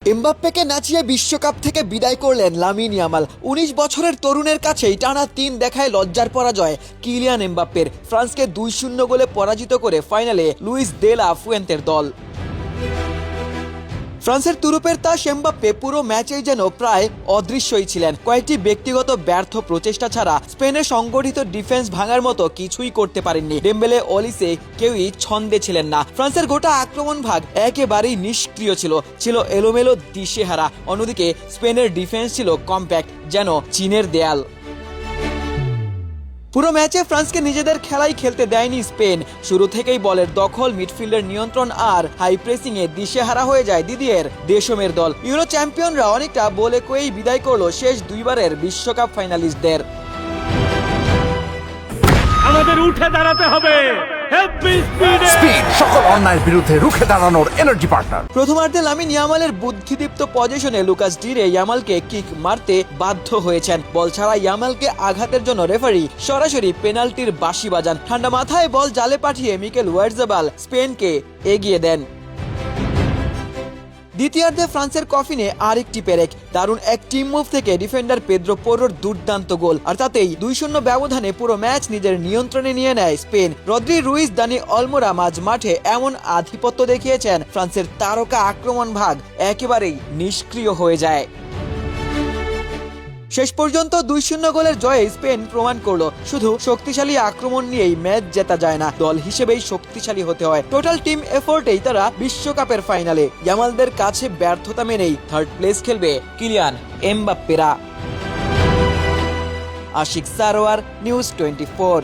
এমবাপ্পেকে নাচিয়ে বিশ্বকাপ থেকে বিদায় করলেন লামিন ইয়ামাল। ১৯ বছরের তরুণের কাছেই টানা ৩ দেখায় লজ্জার পরাজয় কিলিয়ান এমবাপ্পের। ফ্রান্সকে ২-০ গোলে পরাজিত করে ফাইনালে লুইস দে লা ফুয়েন্তের দল। ফ্রান্সের তুরুপের তাস এমবাপ্পে পুরো ম্যাচেই যেন প্রায় অদৃশ্যই ছিলেন। কয়েকটি ব্যক্তিগত ব্যর্থ প্রচেষ্টা ছাড়া স্পেনের সংগঠিত ডিফেন্স ভাঙার মতো কিছুই করতে পারেননি। ডেম্বেলে, অলিসে কেউই ছন্দে ছিলেন না। ফ্রান্সের গোটা আক্রমণ ভাগ একেবারেই নিষ্ক্রিয় ছিল এলোমেলো, দিশেহারা। অন্যদিকে স্পেনের ডিফেন্স ছিল কম্প্যাক্ট, যেন চীনের দেয়াল। পুরো ম্যাচে ফ্রান্সকে নিজেদের খেলাই খেলতে দেয়নি স্পেন। শুরু থেকেই বলের দখল, মিডফিল্ডের নিয়ন্ত্রণ আর হাই প্রেসিংয়ে দিশেহারা হয়ে যায় দিদিয়ের দেশমের দল। ইউরো চ্যাম্পিয়নরা অনেকটা বলে কয়েই বিদায় করলো শেষ দুইবারের বিশ্বকাপ ফাইনালিস্টদের। আমাদের উঠে দাঁড়াতে হবে। স্পিড সকল অন্যায়ের বিরুদ্ধে রুখে দাঁড়ানোর এনার্জি পার্টনার। প্রথমার্ধে লামিন ইয়ামালের বুদ্ধিদীপ্ত পজিশনে লুকাস ডিরে ইয়ামালকে কিক মারতে বাধ্য হয়েছেন। বল ছাড়া ইয়ামালকে আঘাতের জন্য রেফারি সরাসরি পেনাল্টির বাঁশি বাজান। ঠান্ডা মাথায় বল জালে পাঠিয়ে মিকেল ওয়ার্জাবাল স্পেনকে এগিয়ে দেন। দ্বিতীয়ার্ধে ফ্রান্সের কফিনে আরেকটি পেরেক। দারুণ এক টিম মুভ থেকে ডিফেন্ডার পেদ্রো পোরোর দুর্দান্ত গোল, আর তাতেই ২-০ ব্যবধানে পুরো ম্যাচ নিজের নিয়ন্ত্রণে নিয়ে নেয় স্পেন। রদ্রি, রুইস, দানি অলমোরা মাঝ মাঠে এমন আধিপত্য দেখিয়েছেন ফ্রান্সের তারকা আক্রমণ ভাগ একেবারেই নিষ্ক্রিয় হয়ে যায়। শেষ পর্যন্ত ২-০ গোলের জয়ে স্পেন প্রমাণ করলো শুধু শক্তিশালী আক্রমণ নিয়েই ম্যাচ জেতা যায় না, দল হিসেবেই শক্তিশালী হতে হয়। টোটাল টিম এফোর্টেই তারা বিশ্বকাপের ফাইনালে। ইয়ামালদের কাছে ব্যর্থতা মেনেই থার্ড প্লেস খেলবে কিলিয়ান এমবাপ্পেরা। আশিক সারোয়ার, নিউজ 24।